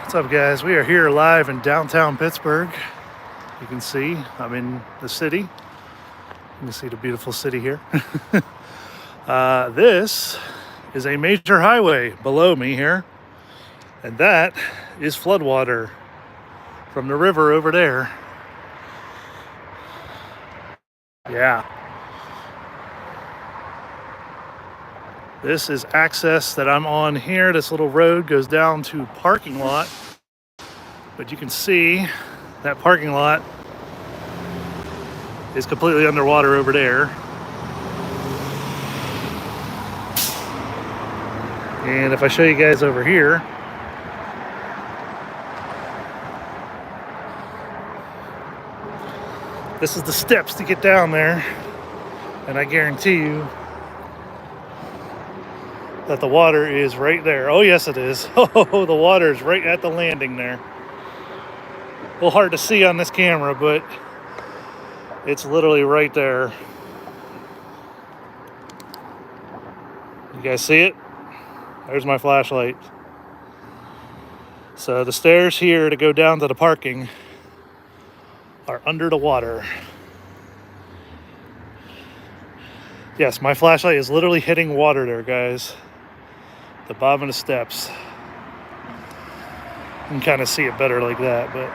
What's up, guys? We are here live in downtown Pittsburgh. You can see I'm in the city. You can see the beautiful city here. This is a major highway below me here, and that is floodwater from the river over there. Yeah. This is access that I'm on here. This little road goes down to parking lot. But you can see that parking lot is completely underwater over there. And if I show you guys over here, this is the steps to get down there. And I guarantee you that the water is right there. Oh, yes, it is. Oh, the water is right at the landing there. A little hard to see on this camera, but it's literally right there. You guys see it? There's my flashlight. So the stairs here to go down to the parking are under the water. Yes, my flashlight is literally hitting water there, guys. The bottom of the steps. You can kind of see it better like that, but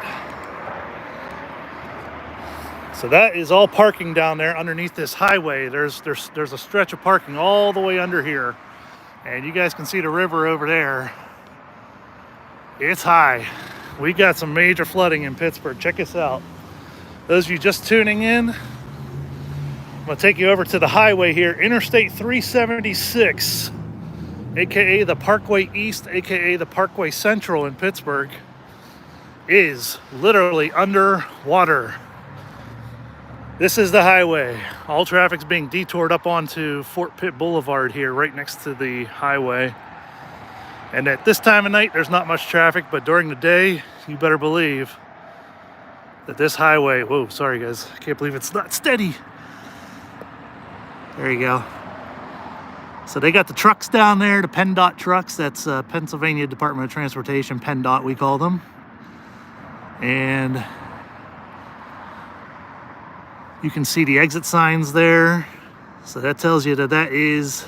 so that is all parking down there underneath this highway. There's a stretch of parking all the way under here, and you guys can see the river over there. It's high. We got some major flooding in Pittsburgh. Check this out. Those of you just tuning in, I'm gonna take you over to the highway here, Interstate 376. AKA the Parkway East, AKA the Parkway Central in Pittsburgh, is literally underwater. This is the highway. All traffic's being detoured up onto Fort Pitt Boulevard here, right next to the highway. And at this time of night, there's not much traffic, but during the day, you better believe that this highway, whoa, sorry guys, I can't believe it's not steady. There you go. So they got the trucks down there, the PennDOT trucks. That's Pennsylvania Department of Transportation, PennDOT we call them. And you can see the exit signs there. So that tells you that that is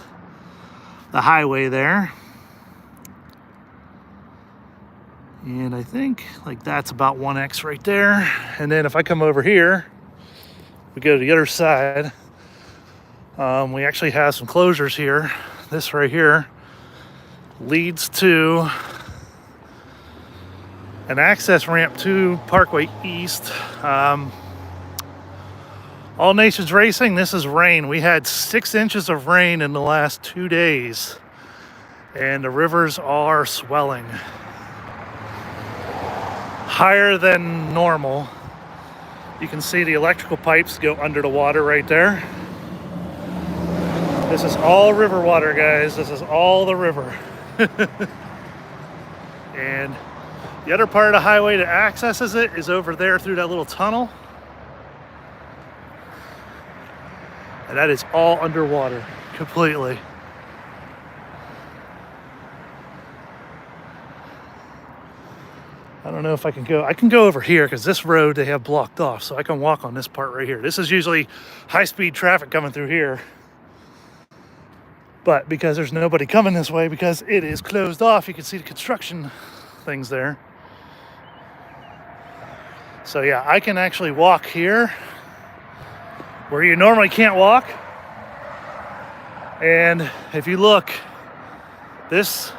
the highway there. And I think like that's about 1X right there. And then if I come over here, we go to the other side. We actually have some closures here. This right here leads to an access ramp to Parkway East. All Nations Racing, this is rain. We had 6 inches of rain in the last 2 days, and the rivers are swelling higher than normal. You can see the electrical pipes go under the water right there. This is all river water, guys. This is all the river. And the other part of the highway that accesses it is over there through that little tunnel. And that is all underwater, completely. I don't know if I can go. I can go over here because this road they have blocked off, so I can walk on this part right here. This is usually high-speed traffic coming through here. But because there's nobody coming this way, because it is closed off, you can see the construction things there. So yeah, I can actually walk here where you normally can't walk. And if you look, this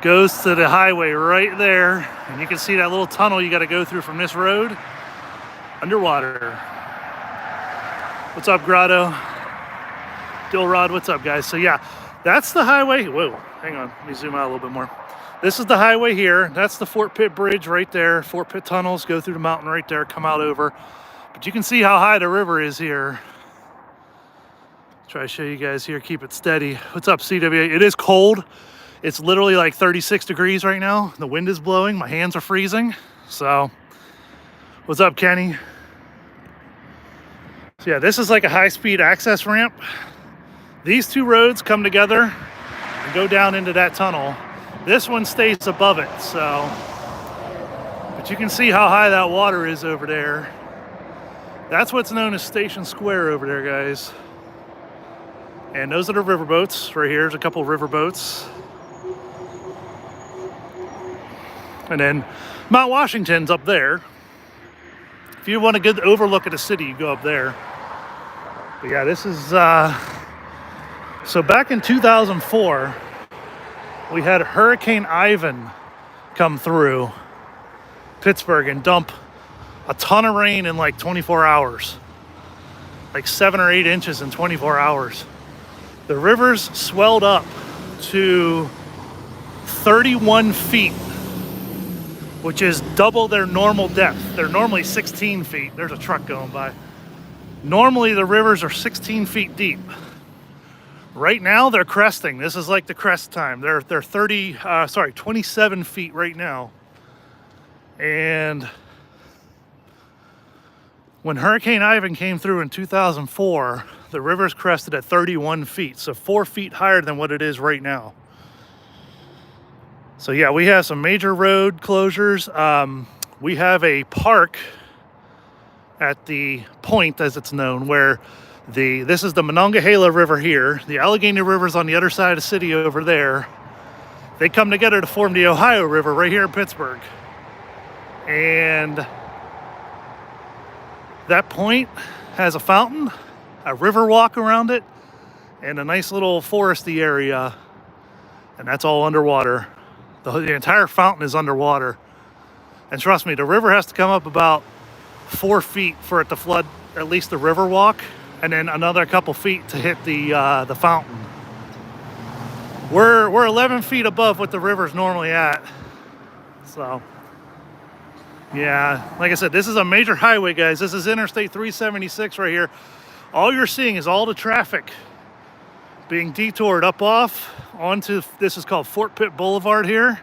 goes to the highway right there. And you can see that little tunnel you got to go through from this road underwater. What's up, Grotto? Dilrod, what's up, guys? So yeah, that's the highway. Whoa, hang on, let me zoom out a little bit more. This is the highway here. That's the Fort Pitt Bridge right there. Fort Pitt tunnels go through the mountain right there, come out over. But you can see how high the river is here. Try to show you guys here, keep it steady. What's up, CWA? It is cold. It's literally like 36 degrees right now. The wind is blowing, my hands are freezing. So, what's up, Kenny? So yeah, this is like a high-speed access ramp. These two roads come together and go down into that tunnel. This one stays above it, so But you can see how high that water is over there. That's what's known as Station Square over there, guys. And those are the riverboats right here. There's a couple riverboats. And then Mount Washington's up there. If you want a good overlook at the city, you go up there. But yeah, this is, so back in 2004, we had Hurricane Ivan come through Pittsburgh and dump a ton of rain in like 24 hours. Like 7 or 8 inches in 24 hours. The rivers swelled up to 31 feet, which is double their normal depth. They're normally 16 feet. There's a truck going by. Normally the rivers are 16 feet deep. Right now they're cresting. This is like the crest time. They're 27 feet right now. And when Hurricane Ivan came through in 2004, the rivers crested at 31 feet, so 4 feet higher than what it is right now. So yeah, we have some major road closures. We have a park at the point, as it's known, where this is the Monongahela River here. The Allegheny River's on the other side of the city over there. They come together to form the Ohio River right here in Pittsburgh. And that point has a fountain, a river walk around it, and a nice little foresty area. And that's all underwater. The entire fountain is underwater. And trust me, the river has to come up about 4 feet for it to flood at least the river walk, and then another couple feet to hit the fountain. We're 11 feet above what the river's normally at. So yeah, like I said, this is a major highway, guys. This is Interstate 376 right here. All you're seeing is all the traffic being detoured up off onto, this is called Fort Pitt Boulevard here.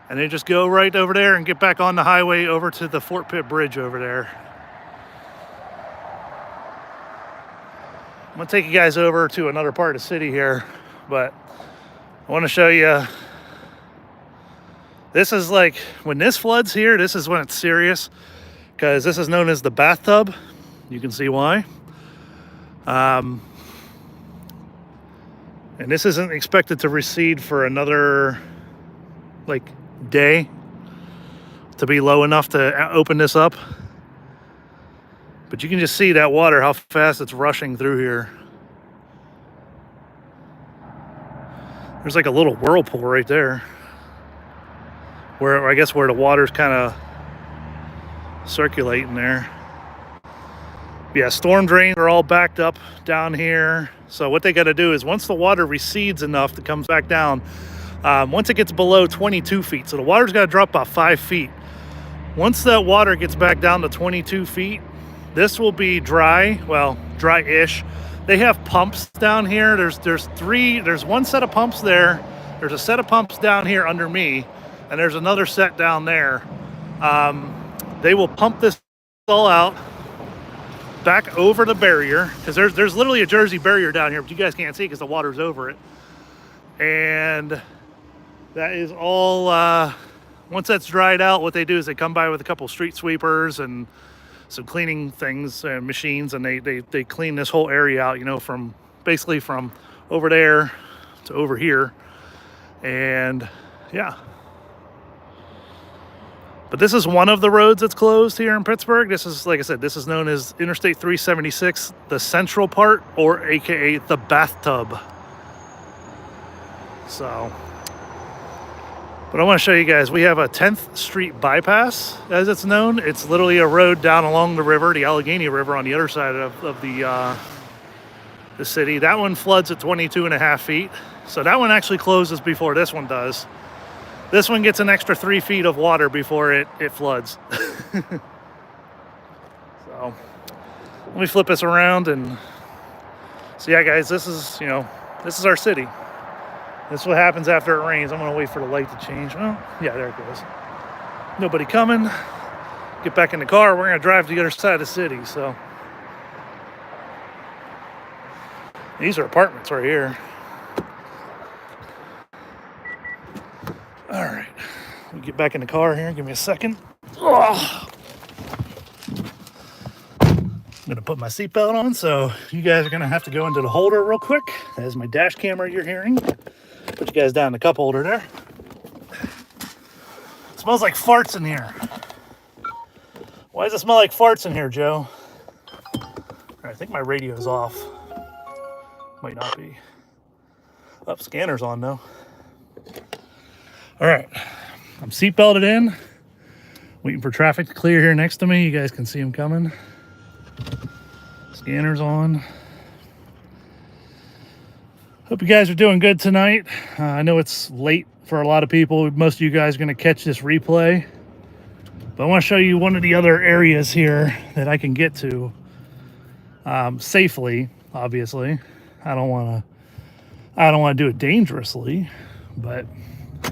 And they just go right over there and get back on the highway over to the Fort Pitt Bridge over there. I'm gonna take you guys over to another part of the city here, but I want to show you. This is like, when this floods here, this is when it's serious, because this is known as the bathtub. You can see why. And this isn't expected to recede for another like day to be low enough to open this up. But you can just see that water, how fast it's rushing through here. There's like a little whirlpool right there, where I guess where the water's kind of circulating there. Yeah, storm drains are all backed up down here. So what they got to do is, once the water recedes enough that comes back down, once it gets below 22 feet, so the water's got to drop about 5 feet. Once that water gets back down to 22 feet, this will be dry, well, dry-ish. They have pumps down here. There's one set of pumps there. There's a set of pumps down here under me, and there's another set down there. They will pump this all out back over the barrier, because there's literally a Jersey barrier down here, but you guys can't see because the water's over it. And that is all, once that's dried out, what they do is they come by with a couple street sweepers and some cleaning things and machines, and they clean this whole area out, you know, from basically from over there to over here. And yeah. But this is one of the roads that's closed here in Pittsburgh. This is, like I said, this is known as Interstate 376, the central part, or AKA the bathtub. So, but I want to show you guys, we have a 10th Street bypass, as it's known. It's literally a road down along the river, the Allegheny River, on the other side of the city. That one floods at 22.5 feet. So that one actually closes before this one does. This one gets an extra 3 feet of water before it floods. So let me flip this around, and so yeah, guys, this is, you know, this is our city. This is what happens after it rains. I'm gonna wait for the light to change. Well, yeah, there it goes. Nobody coming. Get back in the car. We're gonna drive to the other side of the city. So these are apartments right here. All right, let me get back in the car here. Give me a second. Oh. I'm gonna put my seatbelt on, so you guys are gonna have to go into the holder real quick. That is my dash camera you're hearing. Put you guys down in the cup holder there. It smells like farts in here. Why does it smell like farts in here, Joe? I think my radio's off. Might not be. Oh, scanner's on though. All right, I'm seatbelted in. Waiting for traffic to clear here next to me. You guys can see them coming. Scanner's on. Hope you guys are doing good tonight. I know it's late for a lot of people. Most of you guys are going to catch this replay. But I want to show you one of the other areas here that I can get to safely, obviously. I don't want to do it dangerously, but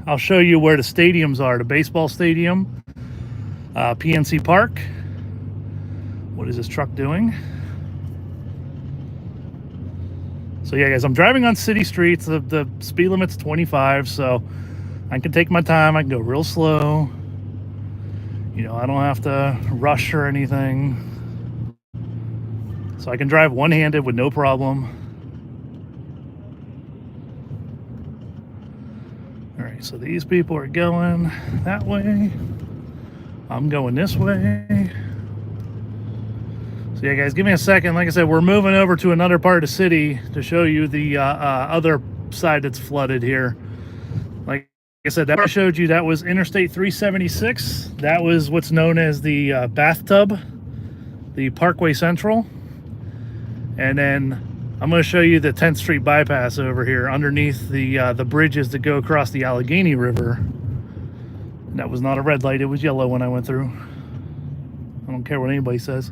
I'll show you where the stadiums are. The baseball stadium, PNC Park. What is this truck doing? So yeah, guys, I'm driving on city streets. The speed limit's 25, so I can take my time. I can go real slow. You know, I don't have to rush or anything. So I can drive one-handed with no problem. All right, so these people are going that way. I'm going this way. So yeah, guys, give me a second. Like I said, we're moving over to another part of the city to show you the other side that's flooded here. Like I said, that I showed you, that was Interstate 376. That was what's known as the bathtub, the Parkway Central. And then I'm going to show you the 10th Street bypass over here underneath the bridges that go across the Allegheny River. And that was not a red light. It was yellow when I went through. I don't care what anybody says.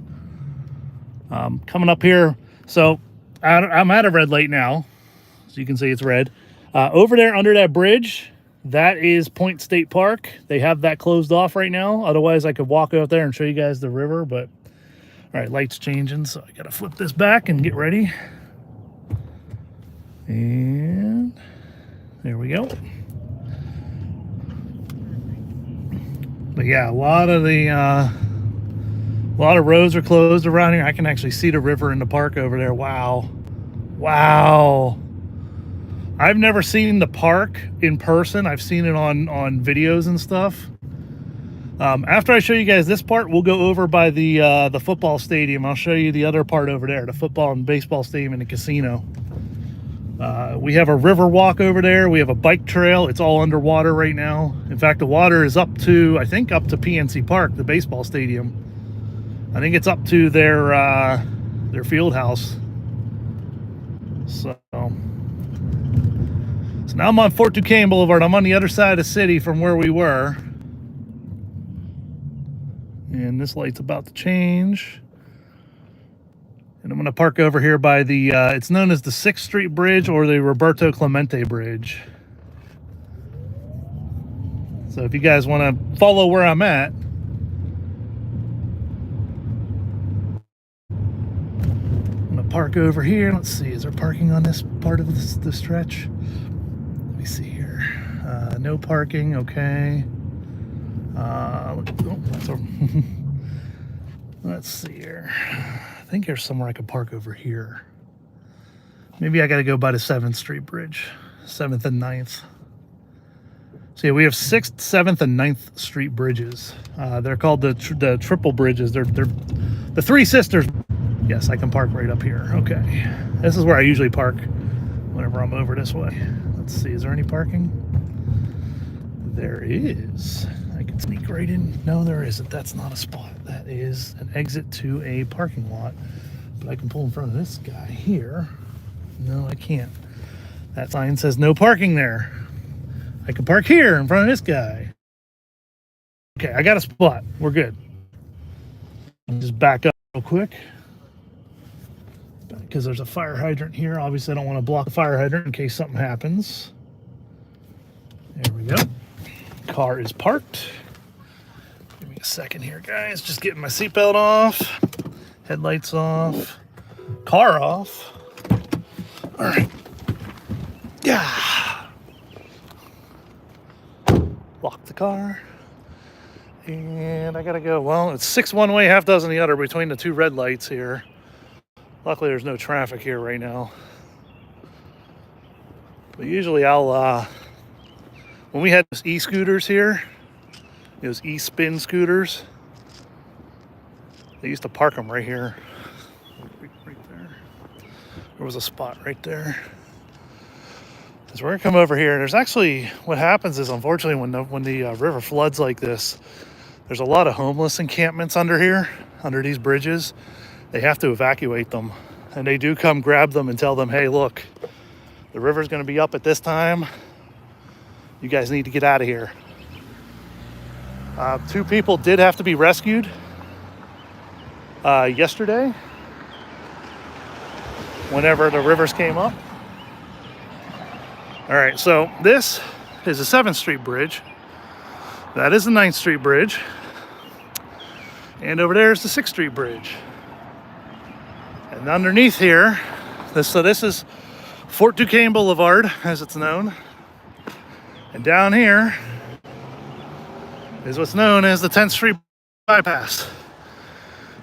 Coming up here, so I'm at a red light now, so you can see it's red. Over there under that bridge, that is Point State Park. They have that closed off right now. Otherwise, I could walk out there and show you guys the river, but all right, light's changing, so I gotta flip this back and get ready. And there we go. But yeah, a lot of roads are closed around here. I can actually see the river in the park over there. Wow. Wow. I've never seen the park in person. I've seen it on videos and stuff. After I show you guys this part, we'll go over by the football stadium. I'll show you the other part over there, the football and baseball stadium and the casino. We have a river walk over there. We have a bike trail. It's all underwater right now. In fact, the water is up to, I think, up to PNC Park, the baseball stadium. I think it's up to their field house. So now I'm on Fort Duquesne Boulevard. I'm on the other side of the city from where we were. And this light's about to change. And I'm going to park over here by the, it's known as the 6th Street Bridge or the Roberto Clemente Bridge. So if you guys want to follow where I'm at, I'm going to park over here. Let's see, is there parking on this part of the stretch? Let me see here. No parking, okay. Let's see here. I think there's somewhere I could park over here. Maybe I got to go by the 7th Street Bridge, 7th and 9th. So yeah, we have 6th, 7th, and 9th Street bridges. They're called the triple bridges. They're the Three Sisters. Yes, I can park right up here. Okay, this is where I usually park whenever I'm over this way. Let's see, is there any parking? There is. I can sneak right in. No, there isn't. That's not a spot. That is an exit to a parking lot. But I can pull in front of this guy here. No, I can't. That sign says no parking there. I can park here in front of this guy. Okay, I got a spot. We're good. Just back up real quick. Because there's a fire hydrant here. Obviously, I don't want to block the fire hydrant in case something happens. There we go. Car is parked. Give me a second here, guys. Just getting my seatbelt off. Headlights off. Car off. All right. Yeah. Lock the car. And I gotta go. Well, it's 6 one way, half dozen the other between the two red lights here. Luckily, there's no traffic here right now. But usually I'll, when we had those e-scooters here, those e-spin scooters, they used to park them right here. Right there. There was a spot right there. So we're gonna come over here. There's actually, what happens is, unfortunately, when the river floods like this, there's a lot of homeless encampments under here, under these bridges. They have to evacuate them. And they do come grab them and tell them, hey, look, the river's gonna be up at this time. You guys need to get out of here. 2 people did have to be rescued yesterday whenever the rivers came up. All right, so this is the 7th Street Bridge. That is the 9th Street Bridge. And over there is the 6th Street Bridge. And underneath here, this is Fort Duquesne Boulevard, as it's known. And down here is what's known as the 10th Street Bypass.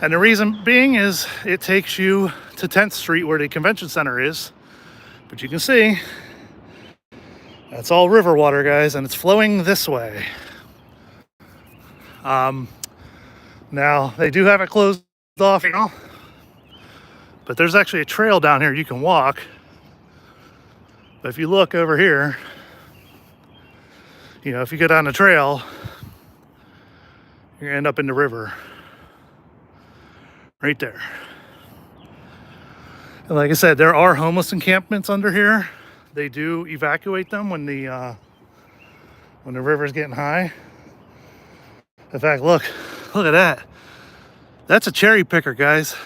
And the reason being is it takes you to 10th Street where the convention center is. But you can see, that's all river water, guys, and it's flowing this way. Now, they do have it closed off, you know, but there's actually a trail down here you can walk. But if you look over here, you know, if you go down the trail, you're gonna end up in the river. Right there. And like I said, there are homeless encampments under here. They do evacuate them when the river's getting high. In fact, look at that. That's a cherry picker, guys.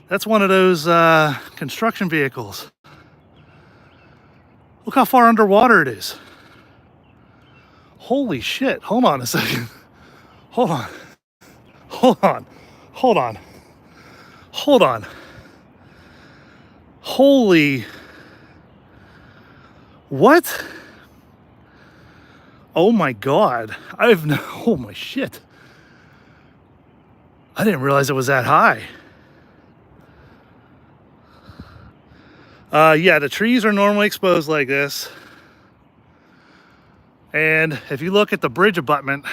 That's one of those construction vehicles. Look how far underwater it is. Holy shit. Hold on a second. Hold on. Hold on. Hold on. Hold on. Holy. What? Oh my God. Oh my shit. I didn't realize it was that high. Yeah, the trees are normally exposed like this. And if you look at the bridge abutment,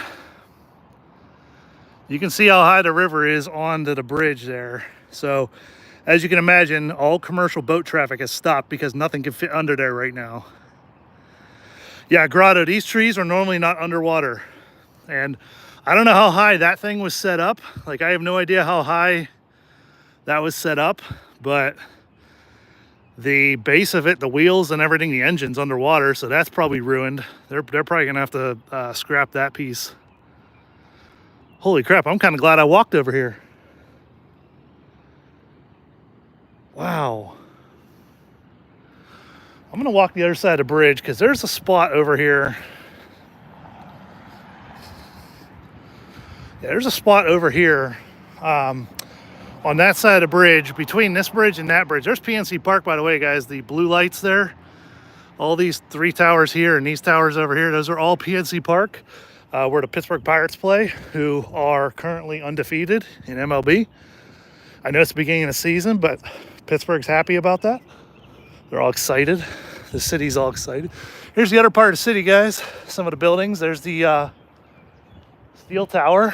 you can see how high the river is onto the bridge there. So, as you can imagine, all commercial boat traffic has stopped because nothing can fit under there right now. Yeah, Grotto, these trees are normally not underwater. And I don't know how high that thing was set up. Like, I have no idea how high that was set up, but the base of it, the wheels and everything, the engine's underwater, so that's probably ruined. They're probably gonna have to scrap that piece. Holy crap, I'm kind of glad I walked over here. Wow. I'm gonna walk the other side of the bridge because there's a spot over here. Yeah, there's a spot over here on that side of the bridge, between this bridge and that bridge. There's PNC Park, by the way, guys. The blue lights there, all these 3 towers here and these towers over here, those are all PNC Park, where the Pittsburgh Pirates play, who are currently undefeated in MLB. I know it's the beginning of the season, but Pittsburgh's happy about that. They're all excited. The city's all excited. Here's the other part of the city, guys. Some of the buildings. There's the Steel Tower.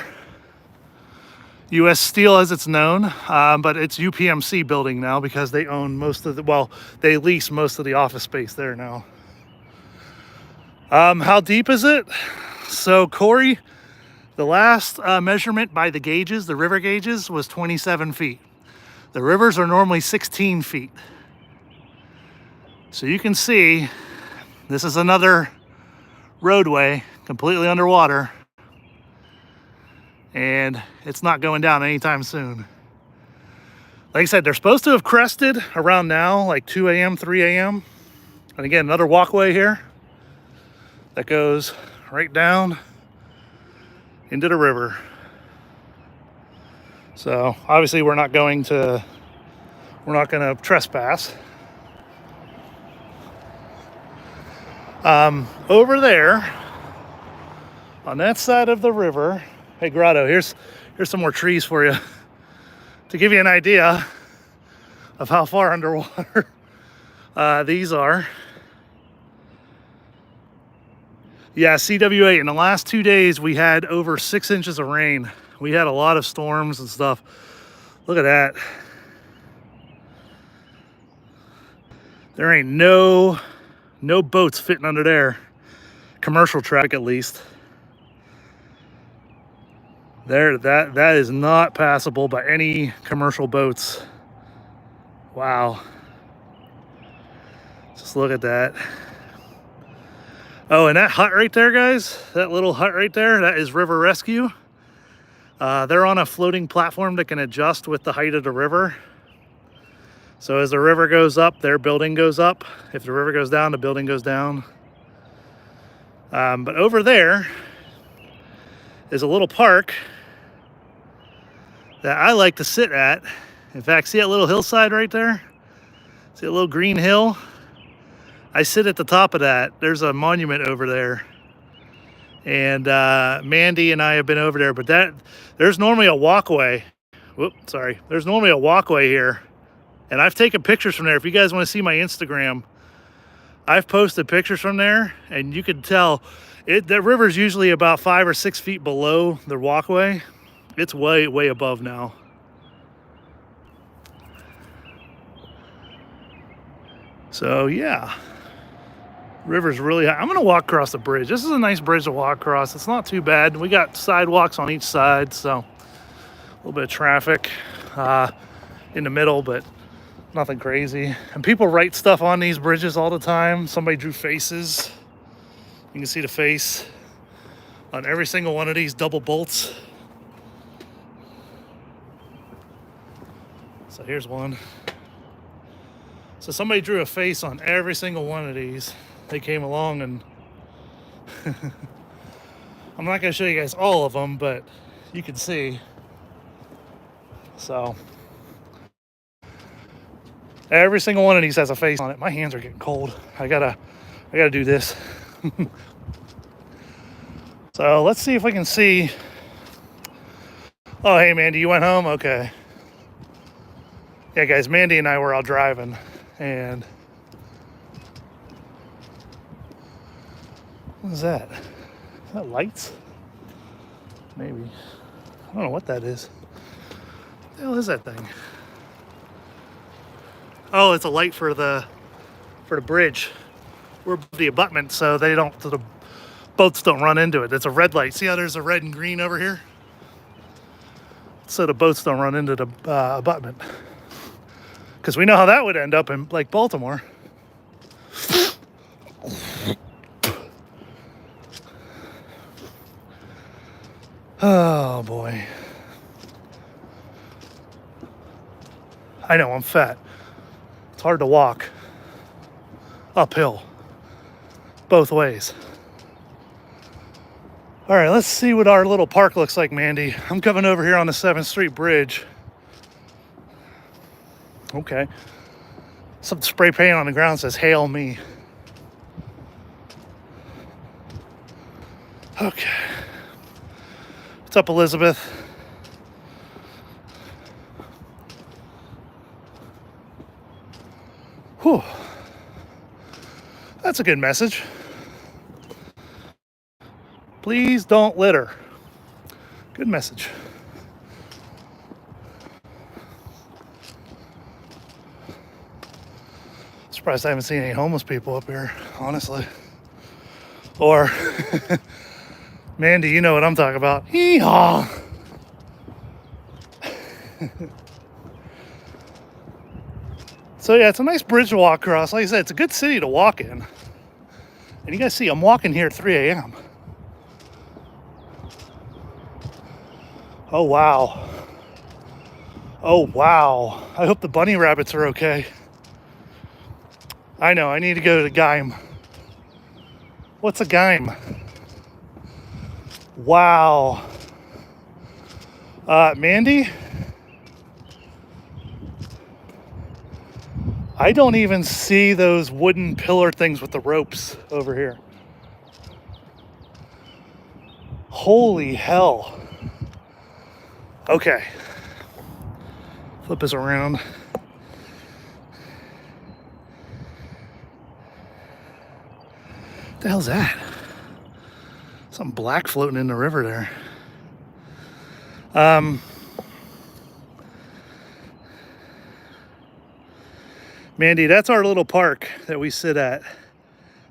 U.S. Steel, as it's known, but it's UPMC building now because they own most of the, well, they lease most of the office space there now. How deep is it? So, Corey, the last measurement by the gauges, the river gauges, was 27 feet. The rivers are normally 16 feet. So you can see, this is another roadway completely underwater. And it's not going down anytime soon. Like I said, they're supposed to have crested around now, like 2 a.m., 3 a.m. And again, another walkway here that goes right down into the river. So obviously we're not going to trespass. Over there On that side of the river, hey Grotto, here's some more trees for you to give you an idea of how far underwater these are. Yeah, CWA, in the last 2 days, we had over 6 inches of rain. We had a lot of storms and stuff. Look at that. There ain't no boats fitting under there. Commercial traffic, at least. There, that is not passable by any commercial boats. Wow. Just look at that. Oh, and that hut right there, guys, that little hut right there, that is River Rescue. They're on a floating platform that can adjust with the height of the river. So as the river goes up, their building goes up. If the river goes down, the building goes down. But over there is a little park that I like to sit at. In fact, see that little hillside right there? See a little green hill? I sit at the top of that. There's a monument over there. And Mandy and I have been over there, but there's normally a walkway. Whoops, sorry. There's normally a walkway here. And I've taken pictures from there. If you guys want to see my Instagram, I've posted pictures from there, and you can tell the river's usually about 5 or 6 feet below the walkway. It's way, way above now. So yeah. River's really high. I'm gonna walk across the bridge. This is a nice bridge to walk across. It's not too bad. We got sidewalks on each side, so a little bit of traffic in the middle, but nothing crazy. And people write stuff on these bridges all the time. Somebody drew faces. You can see the face on every single one of these double bolts. So here's one. So somebody drew a face on every single one of these. They came along and I'm not going to show you guys all of them, but you can see. So every single one of these has a face on it. My hands are getting cold. I gotta do this. So let's see if we can see. Oh, hey Mandy, you went home? Okay. Yeah, guys, Mandy and I were out driving, and what is that? Is that lights? Maybe. I don't know what that is. What the hell is that thing? Oh, it's a light for the bridge. We're above the abutment, so the boats don't run into it. It's a red light. See how there's a red and green over here? So the boats don't run into the abutment. Because we know how that would end up in Lake Baltimore. Oh boy. I know, I'm fat. It's hard to walk uphill both ways. All right, let's see what our little park looks like, Mandy. I'm coming over here on the 7th Street Bridge. Okay. Some spray paint on the ground says, "Hail me." Okay. What's up, Elizabeth? Whew. That's a good message. Please don't litter. Good message. Surprised I haven't seen any homeless people up here, honestly. Or, Mandy, you know what I'm talking about. Hee-haw! So yeah, it's a nice bridge to walk across. Like I said, it's a good city to walk in. And you guys see, I'm walking here at 3 a.m. Oh, wow. Oh, wow. I hope the bunny rabbits are okay. I know, I need to go to the Geim. What's a Geim? Wow. Mandy? I don't even see those wooden pillar things with the ropes over here. Holy hell. Okay. Flip this around. What the hell's that? Something black floating in the river there. Mandy, that's our little park that we sit at.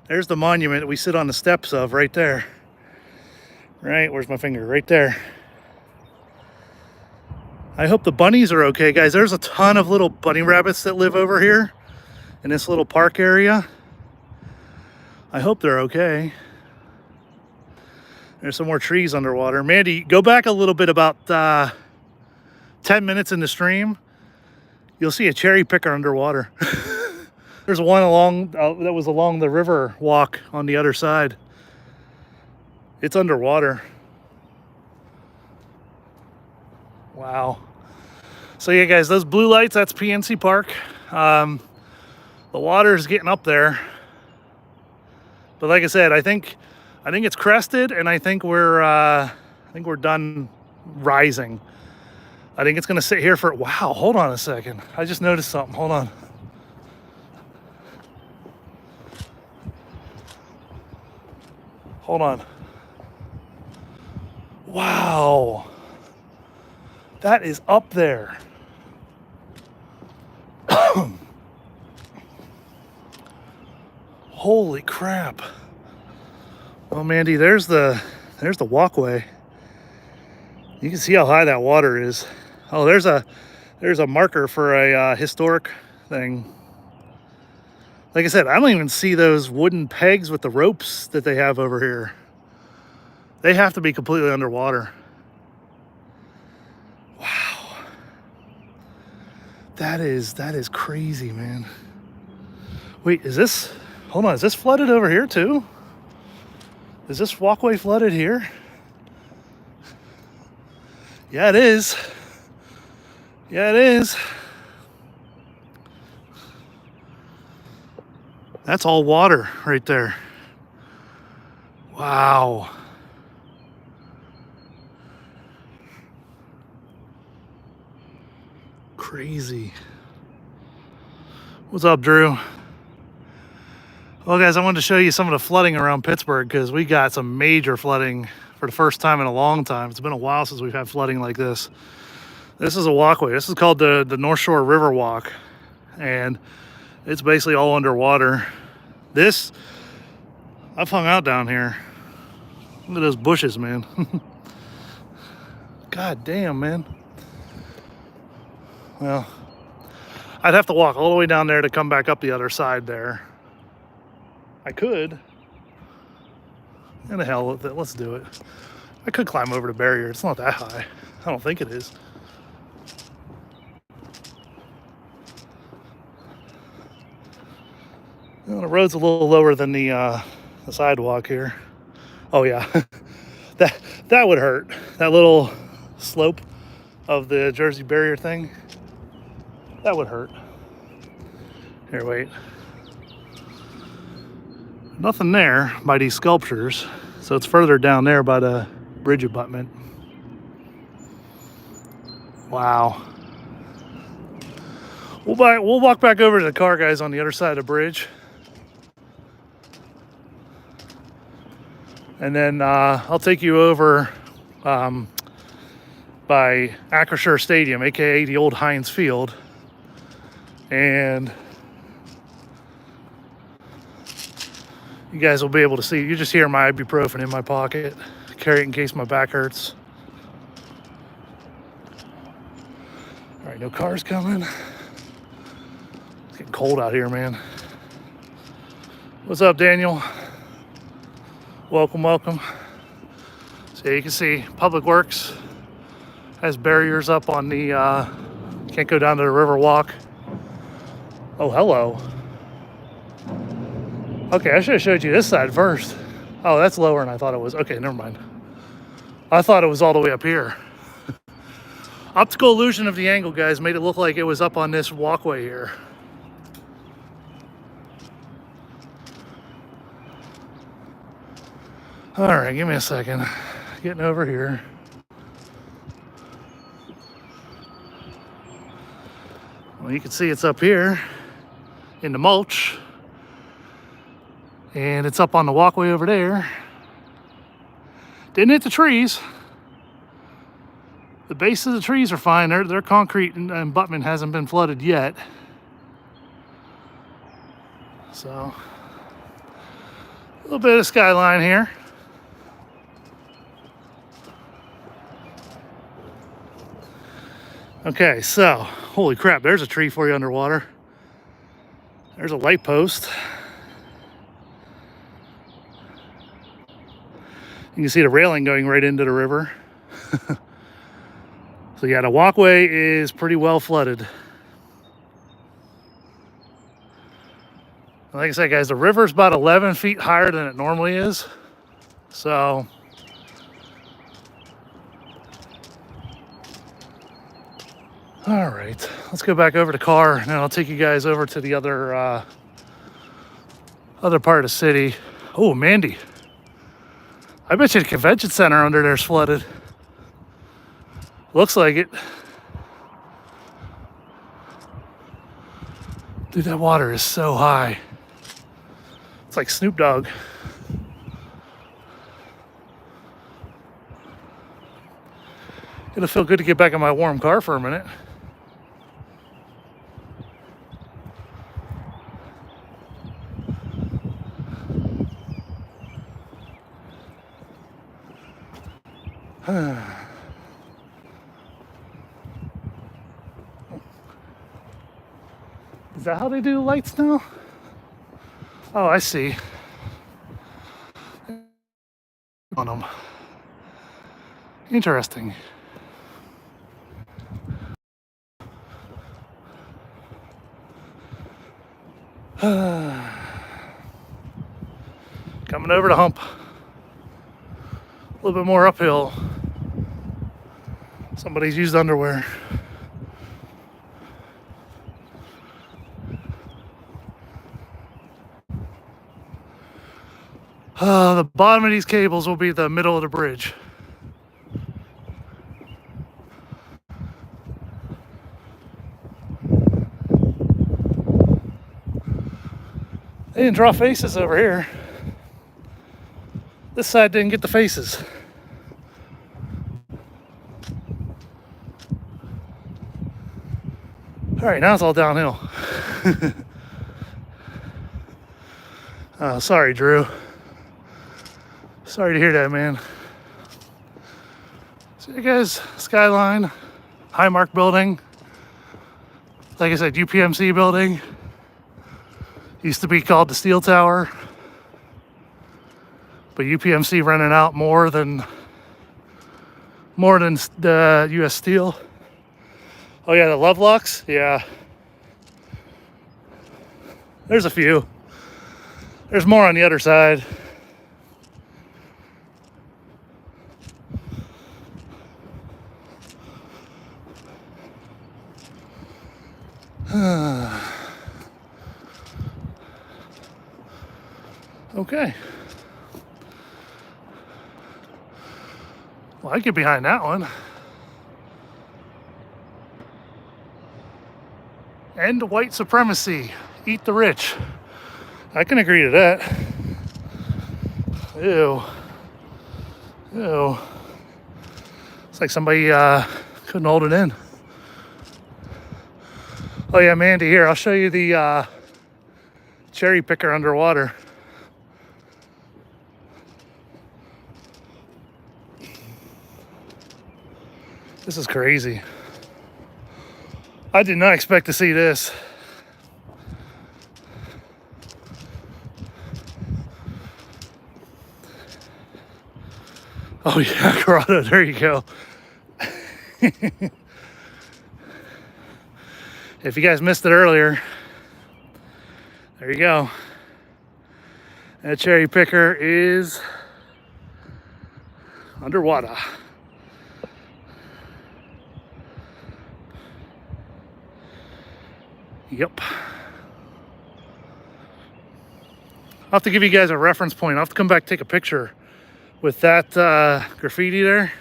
There's the monument that we sit on the steps of right there. Right, where's my finger? Right there. I hope the bunnies are okay, guys. There's a ton of little bunny rabbits that live over here in this little park area. I hope they're okay. There's some more trees underwater. Mandy, go back a little bit, about 10 minutes in the stream. You'll see a cherry picker underwater. There's one along that was along the river walk on the other side. It's underwater. Wow. So yeah, guys, those blue lights, that's PNC Park. The water is getting up there. But like I said, I think it's crested, and I think we're done rising. I think it's gonna sit here for, wow, hold on a second. I just noticed something, hold on. Hold on. Wow. That is up there. Holy crap. Well, Mandy, there's the walkway. You can see how high that water is. Oh, there's a marker for a historic thing. Like I said, I don't even see those wooden pegs with the ropes that they have over here. They have to be completely underwater. Wow. That is crazy, man. Wait, hold on, is this flooded over here too? Is this walkway flooded here? Yeah, it is. Yeah, it is. That's all water right there. Wow. Crazy. What's up, Drew? Well, guys, I wanted to show you some of the flooding around Pittsburgh, because we got some major flooding for the first time in a long time. It's been a while since we've had flooding like this. This is a walkway. This is called the North Shore River Walk, and it's basically all underwater. I've hung out down here. Look at those bushes, man. God damn, man. Well, I'd have to walk all the way down there to come back up the other side there. I could. And the hell with it, let's do it. I could climb over the barrier. It's not that high. I don't think it is. Well, the road's a little lower than the sidewalk here. Oh yeah, that would hurt. That little slope of the Jersey barrier thing, that would hurt. Here, wait. Nothing there by these sculptures, so it's further down there by the bridge abutment. Wow. We'll walk back over to the car, guys, on the other side of the bridge. And then I'll take you over by Acrisure Stadium, aka the old Heinz Field. And you guys will be able to see. You just hear my ibuprofen in my pocket. Carry it in case my back hurts. All right, no cars coming. It's getting cold out here, man. What's up, Daniel? Welcome, welcome. So you can see Public Works has barriers up on the, can't go down to the river walk. Oh, hello. Okay, I should have showed you this side first. Oh, that's lower than I thought it was. Okay, never mind. I thought it was all the way up here. Optical illusion of the angle, guys, made it look like it was up on this walkway here. All right, give me a second. getting over here. Well, you can see it's up here in the mulch. And it's up on the walkway over there. Didn't hit the trees. The base of the trees are fine. They're concrete, and abutment hasn't been flooded yet. So, a little bit of skyline here. Okay, so, holy crap, there's a tree for you underwater. There's a light post. You can see the railing going right into the river. So yeah, the walkway is pretty well flooded. Like I said, guys, the river's about 11 feet higher than it normally is. So all right, let's go back over to the car, and then I'll take you guys over to the other part of the city. Oh, Mandy, I bet you the convention center under there's flooded. Looks like it. Dude, that water is so high. It's like Snoop Dogg. It'll feel good to get back in my warm car for a minute. Is that how they do the lights now? Oh, I see. On them. Interesting. Coming over the hump. A little bit more uphill. Somebody's used underwear. The bottom of these cables will be the middle of the bridge. They didn't draw faces over here. This side didn't get the faces. All right, now it's all downhill. Sorry, Drew. Sorry to hear that, man. So you guys, skyline, Highmark building. Like I said, UPMC building. Used to be called the Steel Tower. But UPMC rented out more than the US Steel. Oh yeah, the Lovelocks, yeah. There's a few. There's more on the other side. Okay. Well, I get behind that one. End white supremacy. Eat the rich. I can agree to that. Ew. Ew. It's like somebody couldn't hold it in. Oh yeah, Mandy, here, I'll show you the cherry picker underwater. This is crazy. I did not expect to see this. Oh yeah, Corrado, there you go. If you guys missed it earlier, there you go. That cherry picker is underwater. Yep. I'll have to give you guys a reference point. I'll have to come back and take a picture with that graffiti there.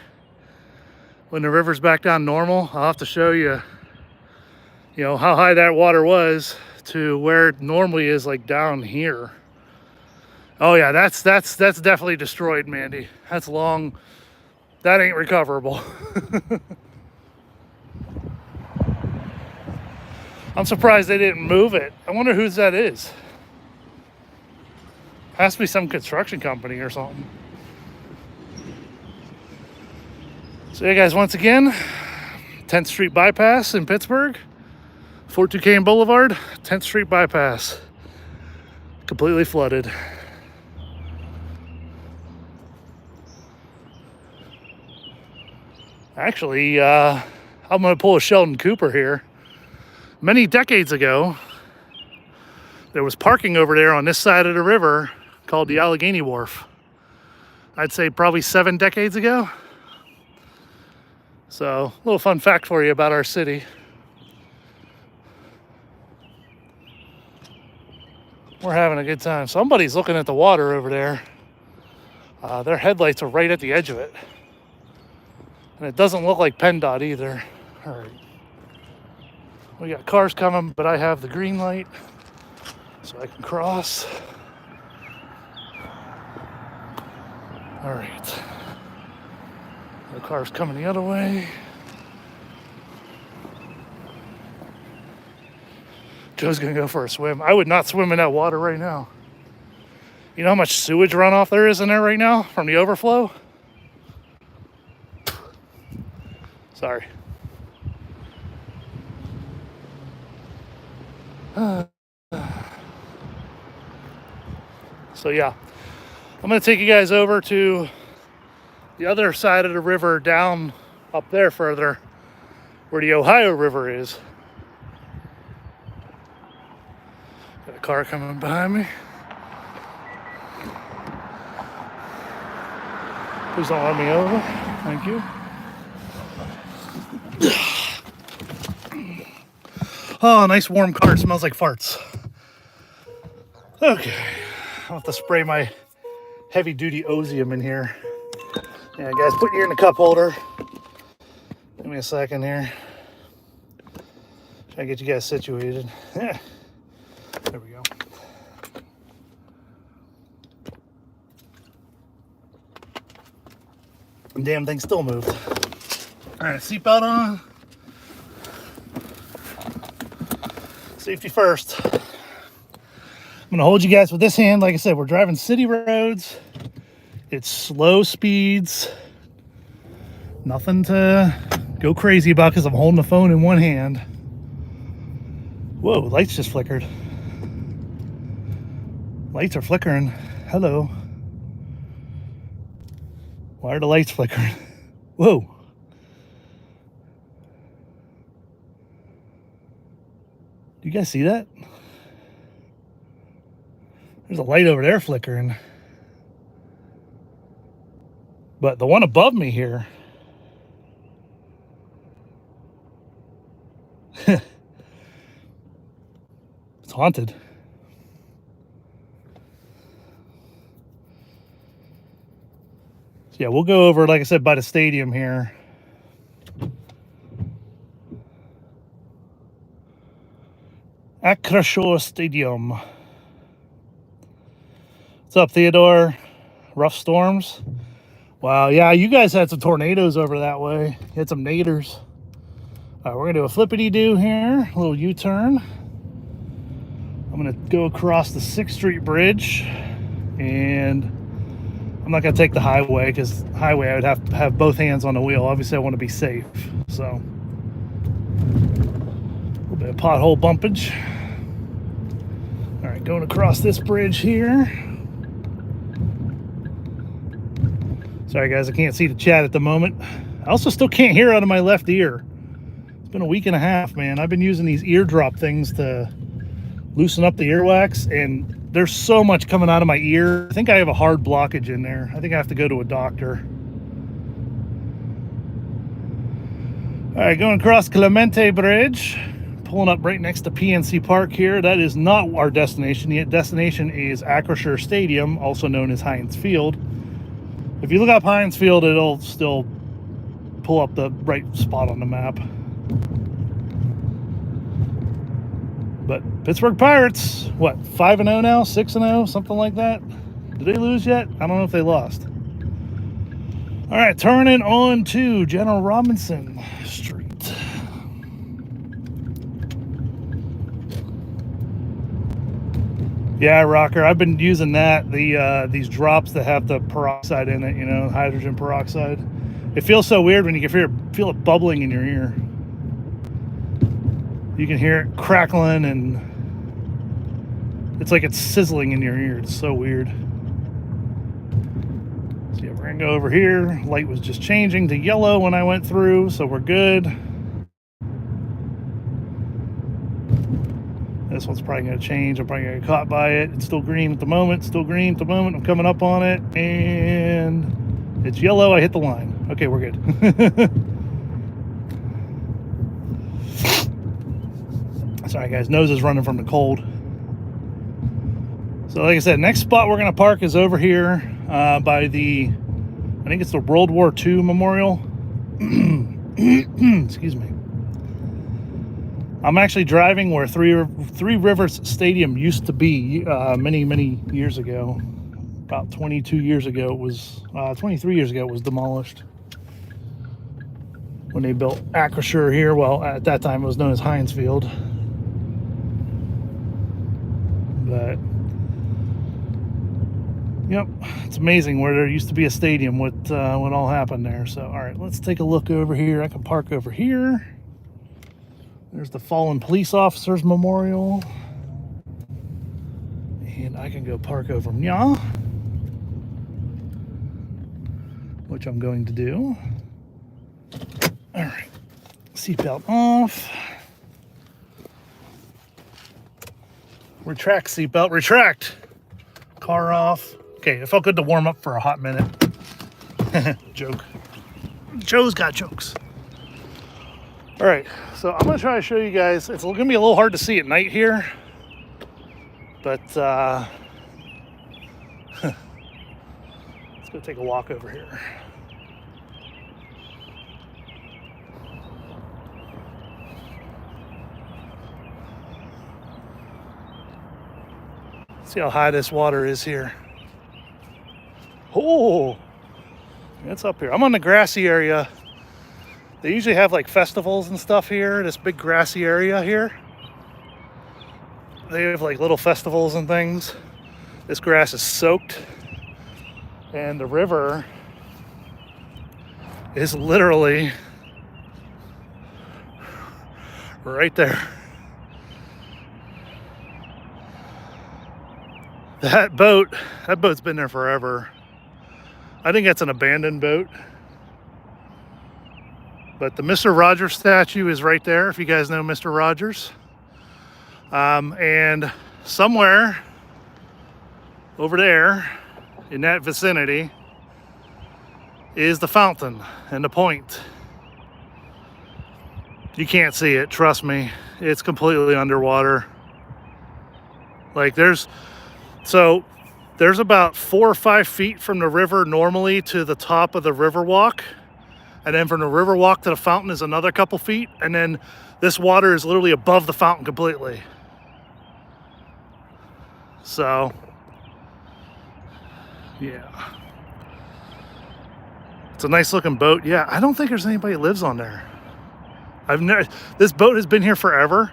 When the river's back down normal, I'll have to show you, how high that water was to where it normally is, like down here. Oh yeah, that's definitely destroyed, Mandy. That's long. That ain't recoverable. I'm surprised they didn't move it. I wonder whose that is. Has to be some construction company or something. So yeah, guys, once again, 10th Street bypass in Pittsburgh, Fort Duquesne Boulevard, 10th Street bypass, completely flooded. Actually, I'm going to pull a Sheldon Cooper here. Many decades ago, there was parking over there on this side of the river called the Allegheny Wharf. I'd say probably 7 decades ago. So, a little fun fact for you about our city. We're having a good time. Somebody's looking at the water over there. Their headlights are right at the edge of it. And it doesn't look like PennDOT either. All right. We got cars coming, but I have the green light, so I can cross. All right. The car's coming the other way. Joe's gonna go for a swim. I would not swim in that water right now. You know how much sewage runoff there is in there right now from the overflow? Sorry. So yeah, I'm gonna take you guys over to the other side of the river, down up there further, where the Ohio River is. Got a car coming behind me. Please don't run me over. Thank you. Oh, nice warm car. It smells like farts. Okay. I'll have to spray my heavy duty Ozium in here. Yeah, guys, put you in the cup holder. Give me a second here. Try to get you guys situated. Yeah. There we go. Damn thing still moved. All right, seatbelt on. Safety first. I'm gonna hold you guys with this hand. Like I said, we're driving city roads. It's slow speeds. Nothing to go crazy about because I'm holding the phone in one hand. Whoa, lights just flickered. Lights are flickering. Hello. Why are the lights flickering? Whoa. Do you guys see that? There's a light over there flickering. But the one above me here, it's haunted. So yeah, we'll go over, like I said, by the stadium here. Acrisure Stadium. What's up, Theodore? Rough storms? Wow, yeah, you guys had some tornadoes over that way. You had some naders. All right, we're gonna do a flippity-doo here, a little U-turn. I'm gonna go across the 6th Street Bridge, and I'm not gonna take the highway, because highway I would have to have both hands on the wheel. Obviously I wanna be safe, so. A little bit of pothole bumpage. All right, going across this bridge here. Sorry guys, I can't see the chat at the moment. I also still can't hear out of my left ear. It's been a week and a half, man. I've been using these eardrop things to loosen up the earwax, and there's so much coming out of my ear. I think I have a hard blockage in there. I think I have to go to a doctor. All right, going across Clemente Bridge. Pulling up right next to PNC Park here. That is not our destination. The destination is Acrisure Stadium, also known as Heinz Field. If you look up Heinz Field, it'll still pull up the right spot on the map. But Pittsburgh Pirates, what, 5-0 now, 6-0, something like that? Did they lose yet? I don't know if they lost. All right, turning on to General Robinson Street. Yeah, Rocker, I've been using that, these drops that have the peroxide in it, you know, hydrogen peroxide. It feels so weird when you can feel it bubbling in your ear. You can hear it crackling, and it's like it's sizzling in your ear. It's so weird. So yeah, we're gonna go over here. Light was just changing to yellow when I went through, so we're good. This one's probably gonna change. I'm probably gonna get caught by it. It's still green at the moment. Still green at the moment. I'm coming up on it, and it's yellow. I hit the line. Okay, we're good. Sorry guys, nose is running from the cold. So like I said, next spot we're gonna park is over here by the, I think it's the World War II Memorial. Excuse me. I'm actually driving where Three Rivers Stadium used to be many years ago. About 22 years ago it was, 23 years ago it was demolished. When they built Acrisure here, well, at that time it was known as Heinz Field. But, yep, it's amazing where there used to be a stadium, what all happened there. So, all right, let's take a look over here. I can park over here. There's the Fallen Police Officers Memorial. And I can go park over here, which I'm going to do. All right, seatbelt off. Retract seatbelt, retract. Car off. Okay, it felt good to warm up for a hot minute. Joke. Joe's got jokes. All right, so I'm gonna try to show you guys. It's gonna be a little hard to see at night here, but let's go take a walk over here. See how high this water is here. Oh, it's up here. I'm on the grassy area. They usually have like festivals and stuff here, this big grassy area here. They have like little festivals and things. This grass is soaked, and the river is literally right there. That boat's been there forever. I think that's an abandoned boat. But the Mr. Rogers statue is right there, if you guys know Mr. Rogers. And somewhere over there in that vicinity is the fountain and the point. You can't see it, trust me. It's completely underwater. Like there's about 4 or 5 feet from the river normally to the top of the river walk. And then from the river walk to the fountain is another couple feet. And then this water is literally above the fountain completely. So, yeah. It's a nice looking boat. Yeah, I don't think there's anybody that lives on there. This boat has been here forever.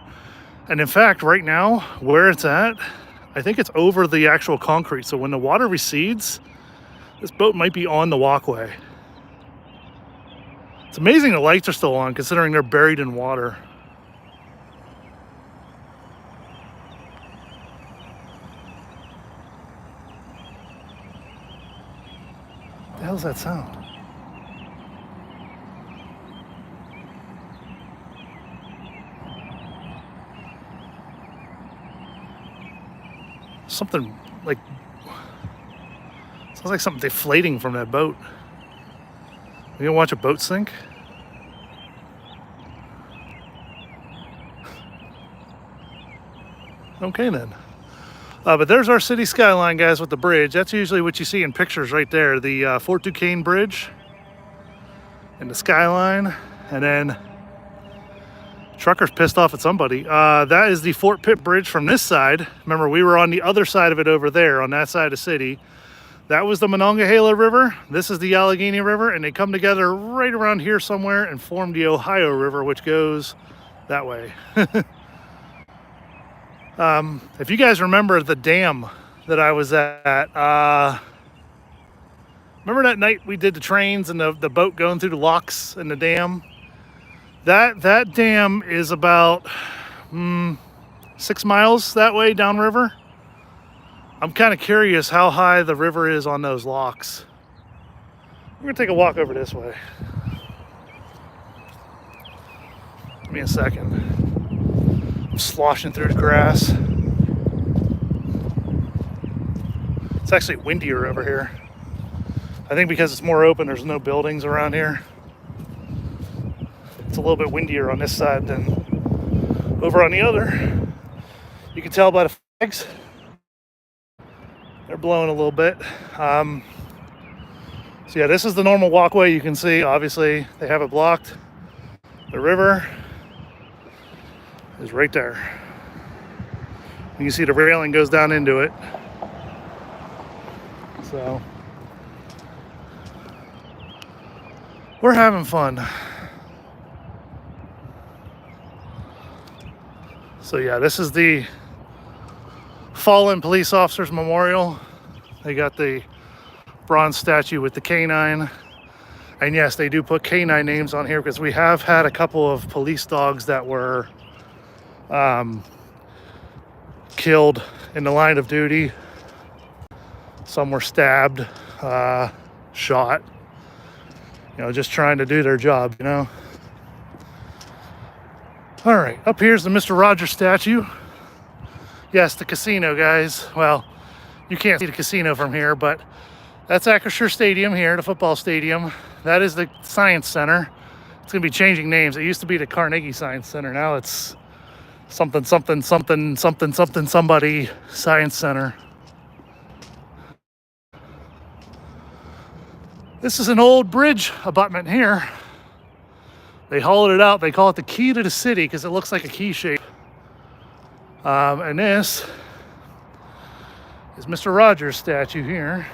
And in fact, right now, where it's at, I think it's over the actual concrete. So when the water recedes, this boat might be on the walkway. It's amazing the lights are still on considering they're buried in water. What the hell's that sound? Something like, sounds like something deflating from that boat. You gonna watch a boat sink? Okay then. But there's our city skyline, guys, with the bridge. That's usually what you see in pictures right there. The Fort Duquesne Bridge and the skyline. And then trucker's pissed off at somebody. That is the Fort Pitt Bridge from this side. Remember, we were on the other side of it over there, on that side of the city. That was the Monongahela River. This is the Allegheny River, and they come together right around here somewhere and form the Ohio River, which goes that way. If you guys remember the dam that I was at, remember that night we did the trains and the boat going through the locks in the dam? That dam is about 6 miles that way downriver. I'm kind of curious how high the river is on those locks. We're gonna take a walk over this way. Give me a second. I'm sloshing through the grass. It's actually windier over here. I think because it's more open, there's no buildings around here. It's a little bit windier on this side than over on the other. You can tell by the flags. They're blowing a little bit. So yeah, this is the normal walkway. You can see, obviously, they have it blocked. The river is right there. You can see the railing goes down into it. So we're having fun. So yeah, this is the Fallen Police Officers Memorial. They got the bronze statue with the canine. And yes, they do put canine names on here because we have had a couple of police dogs that were killed in the line of duty. Some were stabbed, shot, you know, just trying to do their job, you know. All right, up here's the Mr. Rogers statue. Yes, the casino, guys. Well, you can't see the casino from here, but that's Acrisure Stadium here, the football stadium. That is the Science Center. It's gonna be changing names. It used to be the Carnegie Science Center. Now it's something, something, something, something, something, somebody Science Center. This is an old bridge abutment here. They hollowed it out. They call it the key to the city because it looks like a key shape. And this is Mr. Rogers' statue here.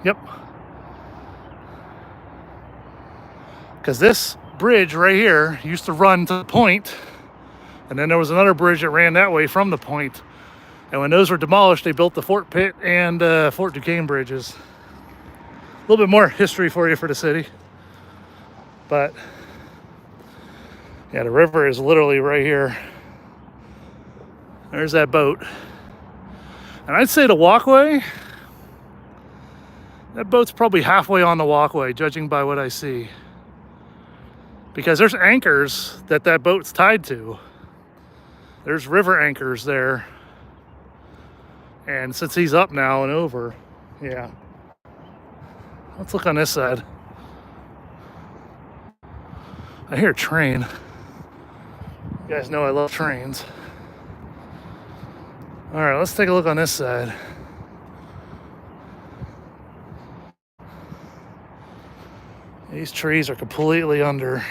Yep. Because this bridge right here used to run to the point, and then there was another bridge that ran that way from the point. And when those were demolished, they built the Fort Pitt and Fort Duquesne bridges. A little bit more history for you for the city. But yeah, the river is literally right here. There's that boat. And I'd say the walkway, that boat's probably halfway on the walkway, judging by what I see. Because there's anchors that boat's tied to. There's river anchors there. And since he's up now and over, yeah. Let's look on this side. I hear a train. You guys know I love trains. All right, let's take a look on this side. These trees are completely under.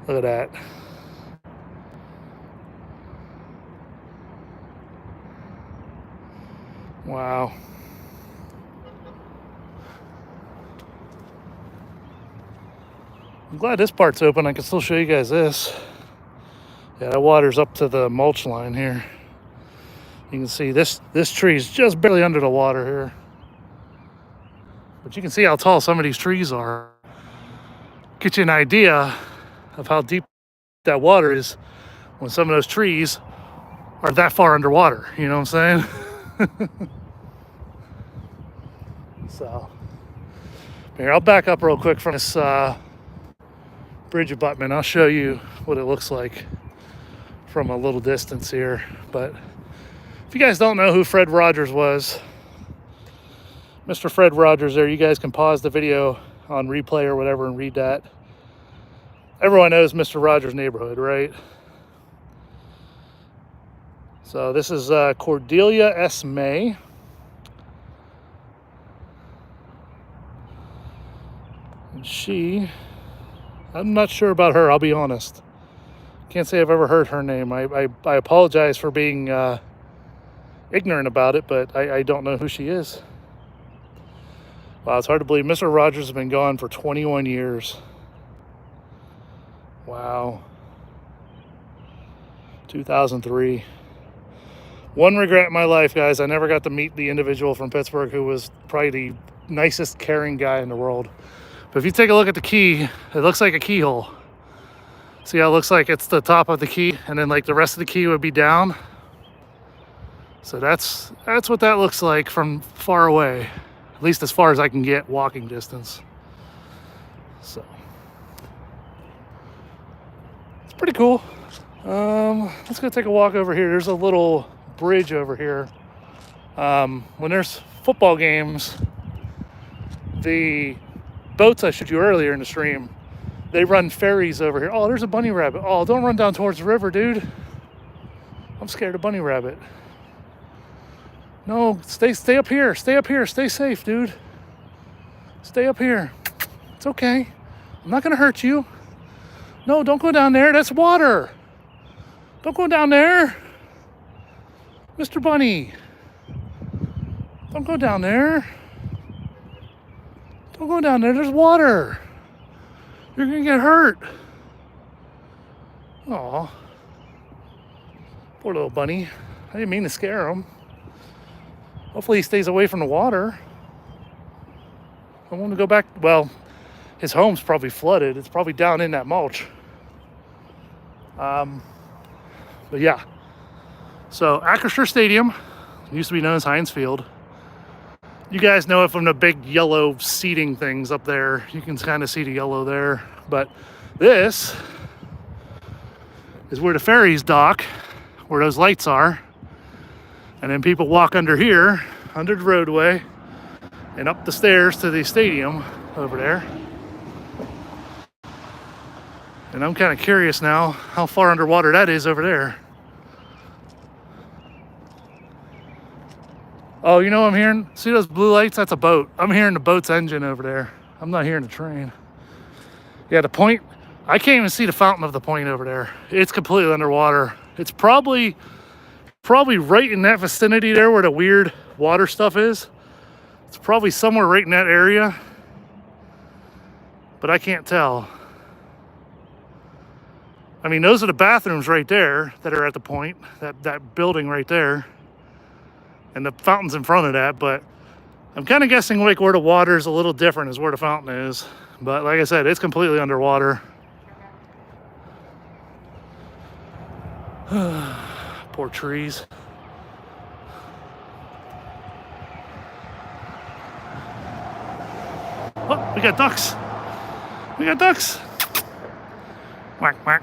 Look at that. Wow. I'm glad this part's open. I can still show you guys this. Yeah, that water's up to the mulch line here. You can see this tree's just barely under the water here. But you can see how tall some of these trees are. Get you an idea of how deep that water is when some of those trees are that far underwater. You know what I'm saying? So, here, I'll back up real quick from this bridge abutment. I'll show you what it looks like from a little distance here. But if you guys don't know who Fred Rogers was, Mr. Fred Rogers there, you guys can pause the video on replay or whatever and read that. Everyone knows Mr. Rogers' Neighborhood, right? So this is Cordelia S. May. And I'm not sure about her, I'll be honest. Can't say I've ever heard her name. I apologize for being ignorant about it, but I don't know who she is. Wow, it's hard to believe Mr. Rogers has been gone for 21 years. Wow. 2003. One regret in my life, guys, I never got to meet the individual from Pittsburgh who was probably the nicest, caring guy in the world. But if you take a look at the key, it looks like a keyhole. See how it looks like it's the top of the key, and then like the rest of the key would be down. So that's what that looks like from far away, at least as far as I can get walking distance. So it's pretty cool. Let's go take a walk over here. There's a little bridge over here. When there's football games, the boats I showed you earlier in the stream, they run ferries over here. Oh, there's a bunny rabbit. Oh, don't run down towards the river, dude. I'm scared of bunny rabbit. No, stay up here. Stay up here. Stay safe, dude. Stay up here. It's okay. I'm not gonna hurt you. No, don't go down there. That's water. Don't go down there. Mr. Bunny. Don't go down there. Don't go down there. There's water. You're gonna get hurt. Aw. Poor little bunny. I didn't mean to scare him. Hopefully he stays away from the water. I want to go back. Well, his home's probably flooded. It's probably down in that mulch. But yeah. So Acrisure Stadium used to be known as Heinz Field. You guys know it from the big yellow seating things up there. You can kind of see the yellow there. But this is where the ferries dock, where those lights are. And then people walk under here, under the roadway, and up the stairs to the stadium over there. And I'm kind of curious now how far underwater that is over there. Oh, you know what I'm hearing? See those blue lights? That's a boat. I'm hearing the boat's engine over there. I'm not hearing the train. Yeah, the point, I can't even see the fountain of the point over there. It's completely underwater. It's probably right in that vicinity there where the weird water stuff is. It's probably somewhere right in that area, but I can't tell. I mean, those are the bathrooms right there that are at the point, that building right there. And the fountain's in front of that, but I'm kind of guessing like where the water is a little different is where the fountain is. But like I said, it's completely underwater. Poor trees. Oh, we got ducks. We got ducks. Quack, quack.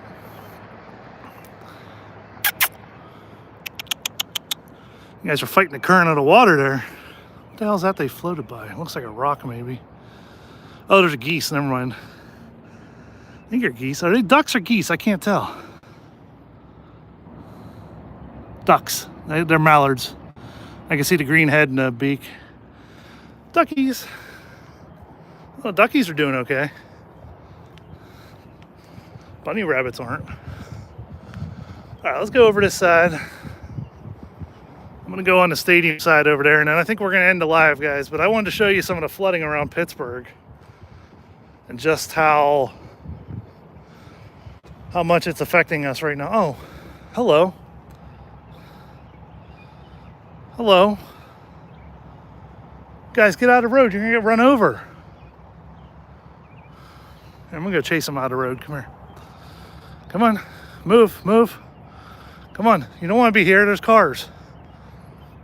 You guys are fighting the current of the water there. What the hell is that they floated by? It looks like a rock maybe. Oh, there's a geese, never mind. I think they're geese. Are they ducks or geese? I can't tell. Ducks. They're mallards. I can see the green head and the beak. Duckies. Well, duckies are doing okay. Bunny rabbits aren't. All right, let's go over this side. I'm going to go on the stadium side over there, and then I think we're going to end the live, guys. But I wanted to show you some of the flooding around Pittsburgh and just how much it's affecting us right now. Oh, hello. Hello. Guys, get out of the road. You're going to get run over. I'm going to go chase them out of the road. Come here. Come on. Move, move. Come on. You don't want to be here. There's cars.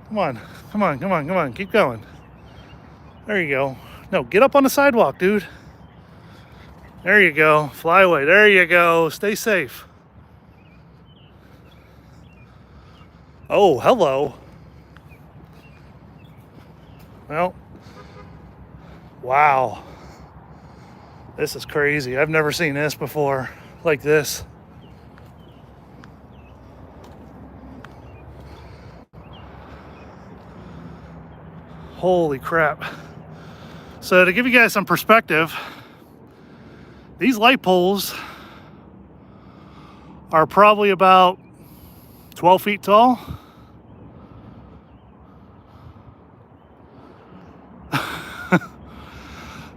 Come on. Come on, come on, come on. Keep going. There you go. No, get up on the sidewalk, dude. There you go. Fly away. There you go. Stay safe. Oh, hello. Well, wow. This is crazy. I've never seen this before. like this. Holy crap. So to give you guys some perspective, these light poles are probably about 12 feet tall.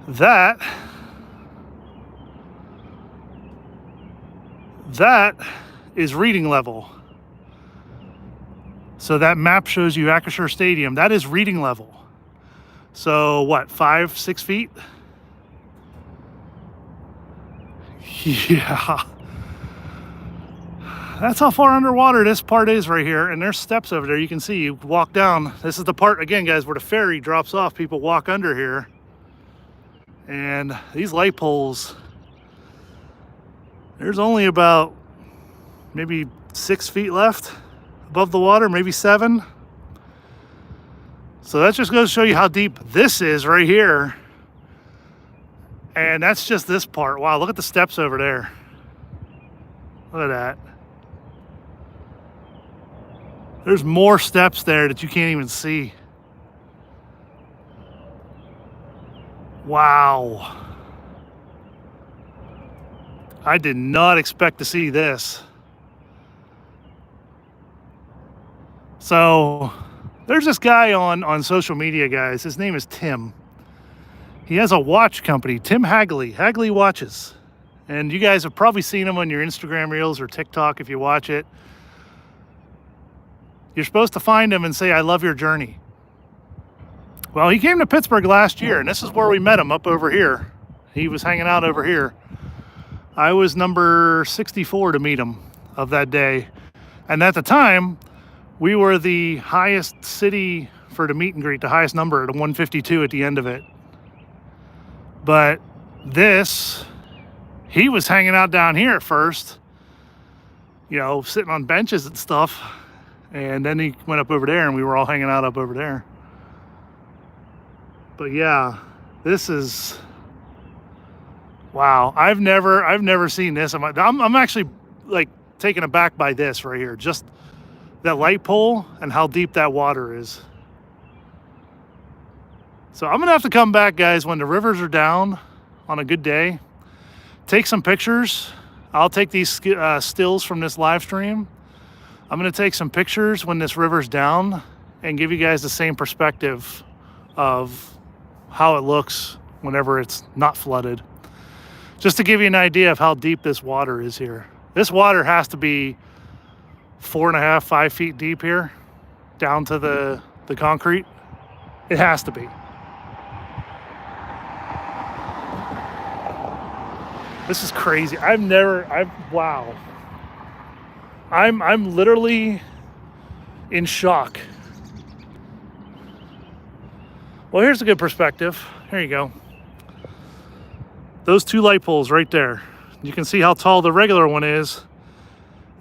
That is reading level. So that map shows you Acrisure Stadium. That is reading level. So what, 5, 6 feet? Yeah. That's how far underwater this part is right here. And there's steps over there. You can see, you walk down. This is the part, again, guys, where the ferry drops off. People walk under here. And these light poles, there's only about maybe 6 feet left above the water, maybe 7. So that just goes to show you how deep this is right here. And that's just this part. Wow, look at the steps over there. Look at that. There's more steps there that you can't even see. Wow. I did not expect to see this. So there's this guy on social media, guys. His name is Tim. He has a watch company, Tim Hagley Watches. And you guys have probably seen him on your Instagram Reels or TikTok if you watch it. You're supposed to find him and say, "I love your journey." Well, he came to Pittsburgh last year, and this is where we met him, up over here. He was hanging out over here. I was number 64 to meet him of that day. And at the time, we were the highest city for the meet and greet, the highest number at 152 at the end of it. But this, he was hanging out down here at first, you know, sitting on benches and stuff. And then he went up over there and we were all hanging out up over there. But yeah, this is, wow. I've never seen this. I'm actually like taken aback by this right here. Just that light pole and how deep that water is. So I'm gonna have to come back, guys, when the rivers are down on a good day, take some pictures. I'll take these stills from this live stream. I'm gonna take some pictures when this river's down and give you guys the same perspective of how it looks whenever it's not flooded. Just to give you an idea of how deep this water is here. This water has to be 4.5, 5 feet deep here, down to the concrete. It has to be. This is crazy. Wow. I'm literally in shock. Well, here's a good perspective. Here you go. Those two light poles right there. You can see how tall the regular one is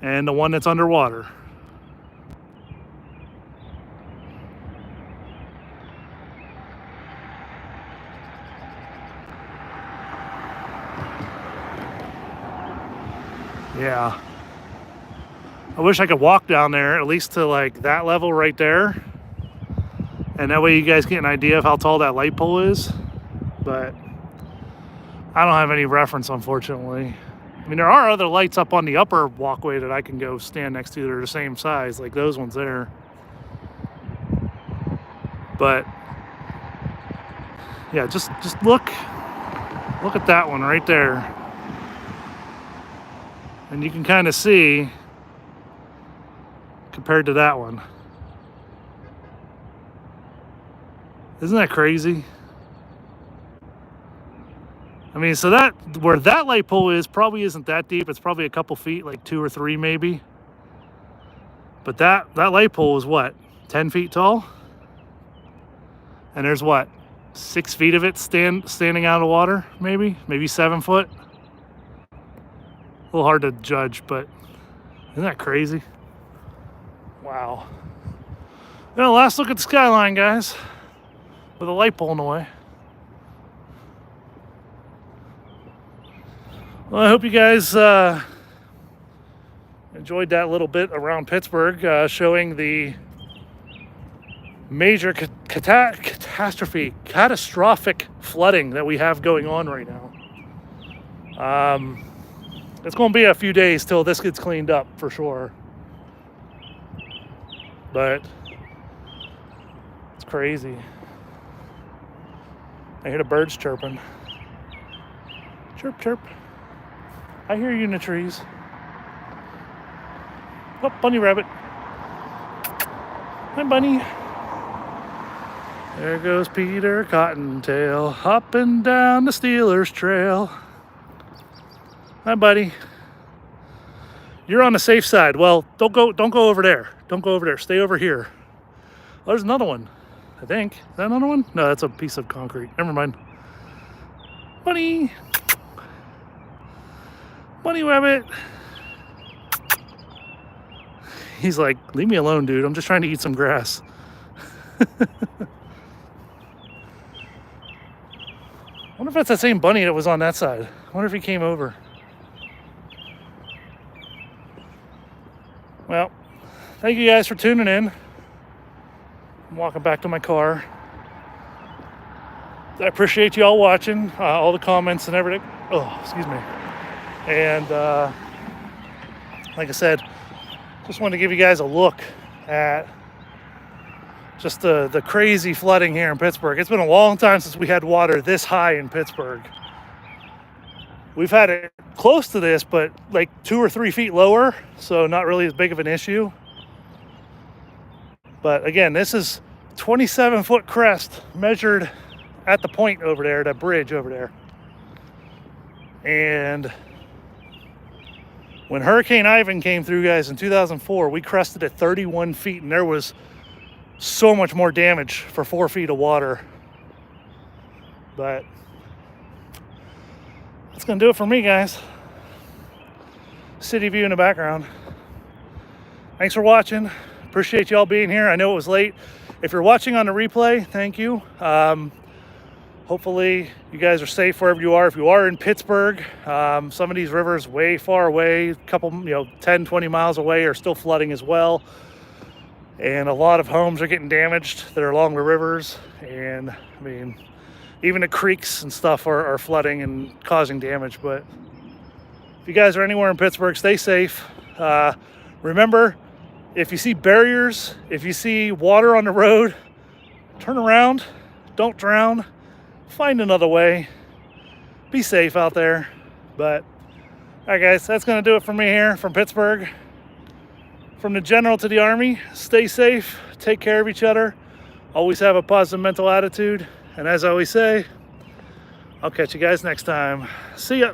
and the one that's underwater. Yeah. I wish I could walk down there at least to like that level right there. And that way you guys get an idea of how tall that light pole is. But I don't have any reference, unfortunately. I mean, there are other lights up on the upper walkway that I can go stand next to that are the same size, like those ones there. But yeah, just look at that one right there. And you can kind of see compared to that one. Isn't that crazy? I mean, so that, where that light pole is probably isn't that deep. It's probably a couple feet, like 2 or 3 maybe. But that light pole is what, 10 feet tall? And there's what, 6 feet of it standing out of water, maybe 7 foot. A little hard to judge, but isn't that crazy? Wow. Well, last look at the skyline, guys, with a light pole in the way. Well, I hope you guys enjoyed that little bit around Pittsburgh, showing the major catastrophic flooding that we have going on right now. It's going to be a few days till this gets cleaned up for sure. But it's crazy. I hear the birds chirping. Chirp, chirp. I hear you in the trees. Oh, bunny rabbit. Hi, bunny. There goes Peter Cottontail, hopping down the Steelers trail. Hi, buddy. You're on the safe side. Well, don't go over there. Don't go over there. Stay over here. Oh, there's another one, I think. Is that another one? No, that's a piece of concrete. Never mind. Bunny. Bunny rabbit. He's like, leave me alone, dude. I'm just trying to eat some grass. I wonder if that's the same bunny that was on that side. I wonder if he came over. Well, thank you guys for tuning in. I'm walking back to my car. I appreciate you all watching, all the comments and everything. Oh, excuse me. And like I said, just wanted to give you guys a look at just the crazy flooding here in Pittsburgh. It's been a long time since we had water this high in Pittsburgh. We've had it close to this, but like 2 or 3 feet lower, so not really as big of an issue. But again, this is 27-foot crest measured at the point over there, that bridge over there. And when Hurricane Ivan came through, guys, in 2004, we crested at 31 feet, and there was so much more damage for 4 feet of water. But that's gonna do it for me, guys. City view in the background. Thanks for watching. Appreciate y'all being here. I know it was late. If you're watching on the replay, thank you. Hopefully you guys are safe wherever you are. If you are in Pittsburgh, some of these rivers way far away, a couple, 10, 20 miles away, are still flooding as well. And a lot of homes are getting damaged that are along the rivers. And I mean, even the creeks and stuff are flooding and causing damage. But if you guys are anywhere in Pittsburgh, stay safe. Remember, if you see barriers, if you see water on the road, turn around, don't drown, find another way. Be safe out there. But all right, guys, that's gonna do it for me here from Pittsburgh. From the general to the army, stay safe, take care of each other, always have a positive mental attitude. And as I always say, I'll catch you guys next time. See ya.